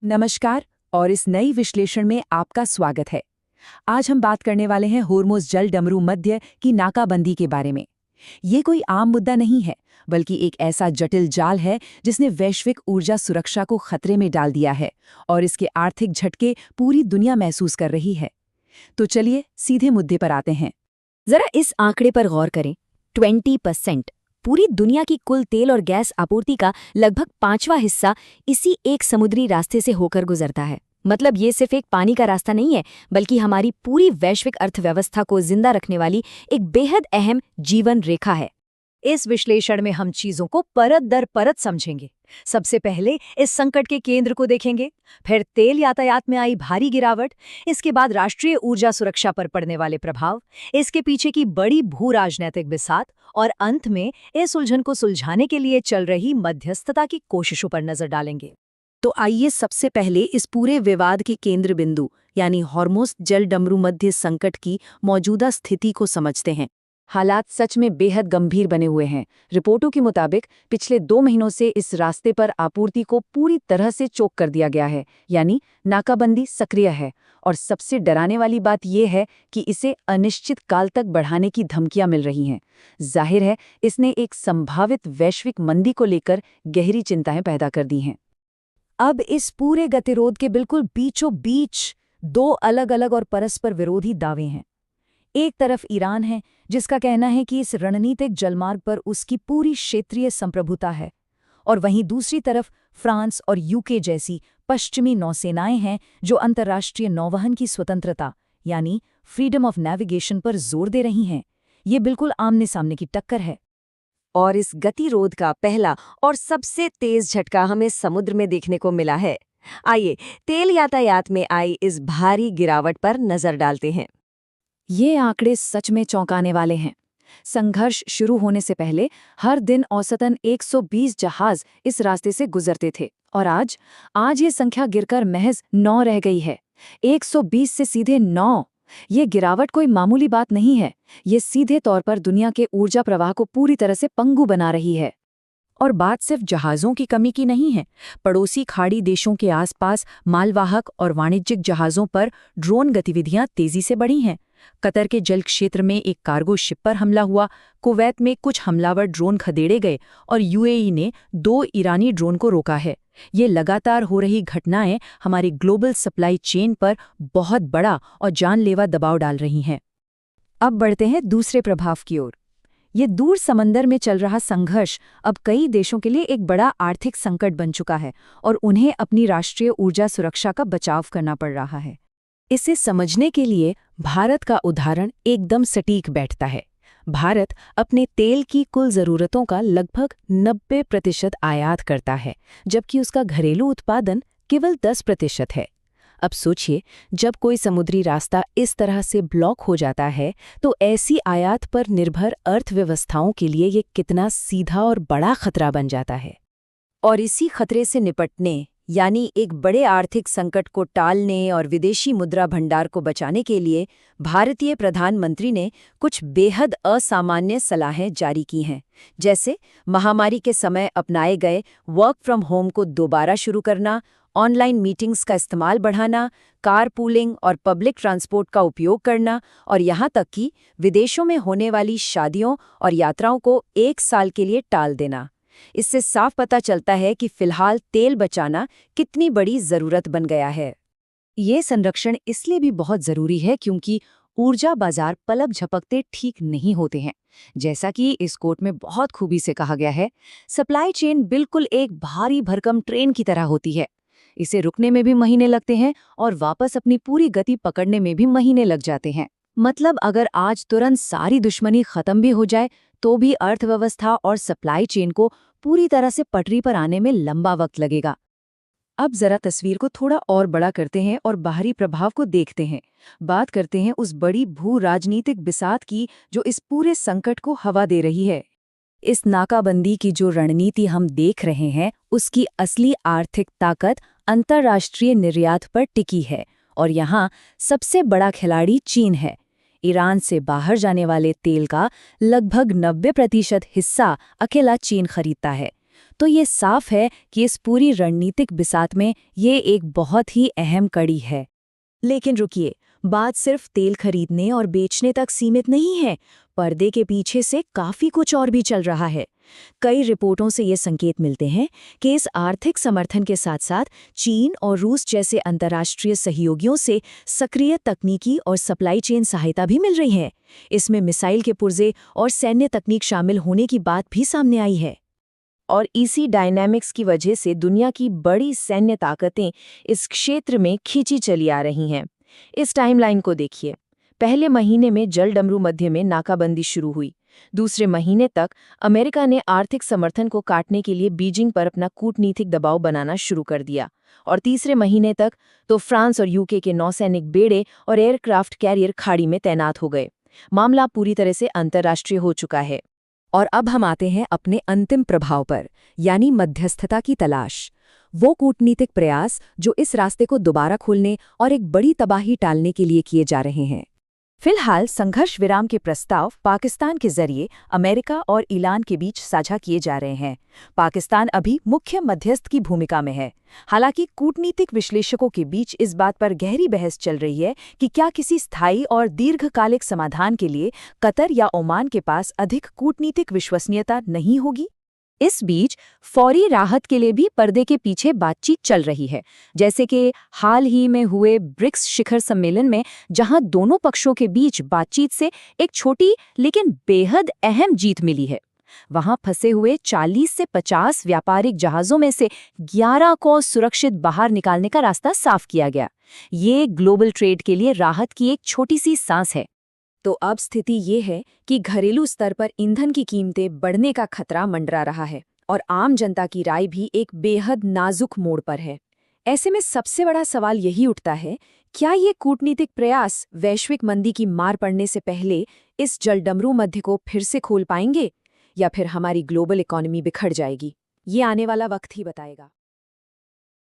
नमस्कार और इस नई विश्लेषण में आपका स्वागत है। आज हम बात करने वाले हैं होर्मुज़ जल डमरू मध्य की नाकाबंदी के बारे में। ये कोई आम मुद्दा नहीं है, बल्कि एक ऐसा जटिल जाल है जिसने वैश्विक ऊर्जा सुरक्षा को खतरे में डाल दिया है और इसके आर्थिक झटके पूरी दुनिया महसूस कर रही है। तो चलिए सीधे मुद्दे पर आते हैं। जरा इस आंकड़े पर गौर करें। 20% पूरी दुनिया की कुल तेल और गैस आपूर्ति का लगभग 5वां हिस्सा इसी एक समुद्री रास्ते से होकर गुजरता है। मतलब ये सिर्फ एक पानी का रास्ता नहीं है, बल्कि हमारी पूरी वैश्विक अर्थव्यवस्था को जिंदा रखने वाली एक बेहद अहम जीवन रेखा है। इस विश्लेषण में हम चीजों को परत दर परत समझेंगे। सबसे पहले इस संकट के केंद्र को देखेंगे, फिर तेल यातायात में आई भारी गिरावट, इसके बाद राष्ट्रीय ऊर्जा सुरक्षा पर पड़ने वाले प्रभाव, इसके पीछे की बड़ी भू राजनैतिक बिसात और अंत में इस उलझन को सुलझाने के लिए चल रही मध्यस्थता की कोशिशों पर नजर डालेंगे। तो आइए सबसे पहले इस पूरे विवाद के केंद्र बिंदु यानी होर्मुज़ जल डमरू मध्य संकट की मौजूदा स्थिति को समझते हैं। हालात सच में बेहद गंभीर बने हुए हैं। रिपोर्टों के मुताबिक पिछले 2 महीनों से इस रास्ते पर आपूर्ति को पूरी तरह से चोक कर दिया गया है, यानी नाकाबंदी सक्रिय है। और सबसे डराने वाली बात यह है कि इसे अनिश्चित काल तक बढ़ाने की धमकियां मिल रही हैं। जाहिर है, इसने एक संभावित वैश्विक मंदी को लेकर गहरी चिंताएं पैदा कर दी हैं। अब इस पूरे गतिरोध के बिल्कुल बीचों बीच 2 अलग-अलग और परस्पर विरोधी दावे हैं। एक तरफ ईरान है, जिसका कहना है कि इस रणनीतिक जलमार्ग पर उसकी पूरी क्षेत्रीय संप्रभुता है, और वहीं दूसरी तरफ फ्रांस और यूके जैसी पश्चिमी नौसेनाएं हैं जो अंतर्राष्ट्रीय नौवहन की स्वतंत्रता यानी फ्रीडम ऑफ नेविगेशन पर जोर दे रही हैं। ये बिल्कुल आमने सामने की टक्कर है। और इस गतिरोध का पहला और सबसे तेज झटका हमें समुद्र में देखने को मिला है। आइए तेल यातायात में आई इस भारी गिरावट पर नजर डालते हैं। ये आंकड़े सच में चौंकाने वाले हैं। संघर्ष शुरू होने से पहले हर दिन औसतन 120 जहाज इस रास्ते से गुजरते थे, और आज ये संख्या गिरकर महज 9 रह गई है। 120 से सीधे 9। ये गिरावट कोई मामूली बात नहीं है। ये सीधे तौर पर दुनिया के ऊर्जा प्रवाह को पूरी तरह से पंगु बना रही है। और बात सिर्फ जहाज़ों की कमी की नहीं है। पड़ोसी खाड़ी देशों के आसपास मालवाहक और वाणिज्यिक जहाज़ों पर ड्रोन गतिविधियां तेजी से बढ़ी हैं। कतर के जल क्षेत्र में एक कार्गो शिप पर हमला हुआ, कुवैत में कुछ हमलावर ड्रोन खदेड़े गए और यूएई ने 2 ईरानी ड्रोन को रोका है। ये लगातार हो रही घटनाएं हमारी ग्लोबल सप्लाई चेन पर बहुत बड़ा और जानलेवा दबाव डाल रही हैं। अब बढ़ते हैं दूसरे प्रभाव की ओर। ये दूर समंदर में चल रहा संघर्ष अब कई देशों के लिए एक बड़ा आर्थिक संकट बन चुका है और उन्हें अपनी राष्ट्रीय ऊर्जा सुरक्षा का बचाव करना पड़ रहा है। इसे समझने के लिए भारत का उदाहरण एकदम सटीक बैठता है। भारत अपने तेल की कुल ज़रूरतों का लगभग 90% आयात करता है, जबकि उसका घरेलू उत्पादन केवल 10% है। अब सोचिए, जब कोई समुद्री रास्ता इस तरह से ब्लॉक हो जाता है, तो ऐसी आयात पर निर्भर अर्थव्यवस्थाओं के लिए ये कितना सीधा और बड़ा खतरा बन जाता है। और इसी खतरे से निपटने, यानी एक बड़े आर्थिक संकट को टालने और विदेशी मुद्रा भंडार को बचाने के लिए भारतीय प्रधानमंत्री ने कुछ बेहद असामान्य सलाहें जारी की हैं। जैसे महामारी के समय अपनाए गए वर्क फ्रॉम होम को दोबारा शुरू करना, ऑनलाइन मीटिंग्स का इस्तेमाल बढ़ाना, कार पूलिंग और पब्लिक ट्रांसपोर्ट का उपयोग करना, और यहाँ तक कि विदेशों में होने वाली शादियों और यात्राओं को 1 साल के लिए टाल देना। इससे साफ पता चलता है कि फिलहाल तेल बचाना कितनी बड़ी जरूरत बन गया है। ये संरक्षण इसलिए भी बहुत जरूरी है क्योंकि ऊर्जा बाजार पलक झपकते ठीक नहीं होते हैं। जैसा कि इस कोट में बहुत खूबी से कहा गया है, सप्लाई चेन बिल्कुल एक भारी भरकम ट्रेन की तरह होती है। इसे रुकने में भी महीने लगते हैं और वापस अपनी पूरी गति पकड़ने में भी महीने लग जाते हैं। मतलब अगर आज तुरंत सारी दुश्मनी खत्म भी हो जाए तो भी अर्थव्यवस्था और सप्लाई चेन को पूरी तरह से पटरी पर आने में लंबा वक्त लगेगा। अब जरा तस्वीर को थोड़ा और बड़ा करते हैं और बाहरी प्रभाव को देखते हैं। बात करते हैं उस बड़ी भू राजनीतिक बिसात की जो इस पूरे संकट को हवा दे रही है। इस नाकाबंदी की जो रणनीति हम देख रहे हैं, उसकी असली आर्थिक ताकत अंतर्राष्ट्रीय निर्यात पर टिकी है, और यहाँ सबसे बड़ा खिलाड़ी चीन है। ईरान से बाहर जाने वाले तेल का लगभग 90% हिस्सा अकेला चीन खरीदता है। तो ये साफ है कि इस पूरी रणनीतिक बिसात में ये एक बहुत ही अहम कड़ी है। लेकिन रुकिए, बात सिर्फ तेल खरीदने और बेचने तक सीमित नहीं है। पर्दे के पीछे से काफी कुछ और भी चल रहा है। कई रिपोर्टों से ये संकेत मिलते हैं कि इस आर्थिक समर्थन के साथ साथ चीन और रूस जैसे अंतर्राष्ट्रीय सहयोगियों से सक्रिय तकनीकी और सप्लाई चेन सहायता भी मिल रही है। इसमें मिसाइल के पुर्जे और सैन्य तकनीक शामिल होने की बात भी सामने आई है। और इसी डायनामिक्स की वजह से दुनिया की बड़ी सैन्य ताकतें इस क्षेत्र में खींची चली आ रही हैं। इस टाइमलाइन को देखिए। पहले महीने में जलडमरू मध्य में नाकाबंदी शुरू हुई। दूसरे महीने तक अमेरिका ने आर्थिक समर्थन को काटने के लिए बीजिंग पर अपना कूटनीतिक दबाव बनाना शुरू कर दिया। और तीसरे महीने तक तो फ्रांस और यूके के नौसैनिक बेड़े और एयरक्राफ्ट कैरियर खाड़ी में तैनात हो गए। मामला पूरी तरह से अंतर्राष्ट्रीय हो चुका है। और अब हम आते हैं अपने अंतिम प्रभाव पर, यानी मध्यस्थता की तलाश। वो कूटनीतिक प्रयास जो इस रास्ते को दोबारा खोलने और एक बड़ी तबाही टालने के लिए किए जा रहे हैं। फिलहाल संघर्ष विराम के प्रस्ताव पाकिस्तान के जरिए अमेरिका और ईरान के बीच साझा किए जा रहे हैं। पाकिस्तान अभी मुख्य मध्यस्थ की भूमिका में है। हालांकि कूटनीतिक विश्लेषकों के बीच इस बात पर गहरी बहस चल रही है कि क्या किसी स्थायी और दीर्घकालिक समाधान के लिए कतर या ओमान के पास अधिक कूटनीतिक विश्वसनीयता नहीं होगी। इस बीच फौरी राहत के लिए भी पर्दे के पीछे बातचीत चल रही है, जैसे कि हाल ही में हुए ब्रिक्स शिखर सम्मेलन में, जहां दोनों पक्षों के बीच बातचीत से एक छोटी लेकिन बेहद अहम जीत मिली है। वहां फंसे हुए 40 से 50 व्यापारिक जहाज़ों में से 11 को सुरक्षित बाहर निकालने का रास्ता साफ किया गया। ये ग्लोबल ट्रेड के लिए राहत की एक छोटी सी सांस है। तो अब स्थिति ये है कि घरेलू स्तर पर ईंधन की कीमतें बढ़ने का खतरा मंडरा रहा है और आम जनता की राय भी एक बेहद नाजुक मोड़ पर है। ऐसे में सबसे बड़ा सवाल यही उठता है, क्या ये कूटनीतिक प्रयास वैश्विक मंदी की मार पड़ने से पहले इस जलडमरू मध्य को फिर से खोल पाएंगे, या फिर हमारी ग्लोबल इकोनॉमी बिखर जाएगी? ये आने वाला वक्त ही बताएगा।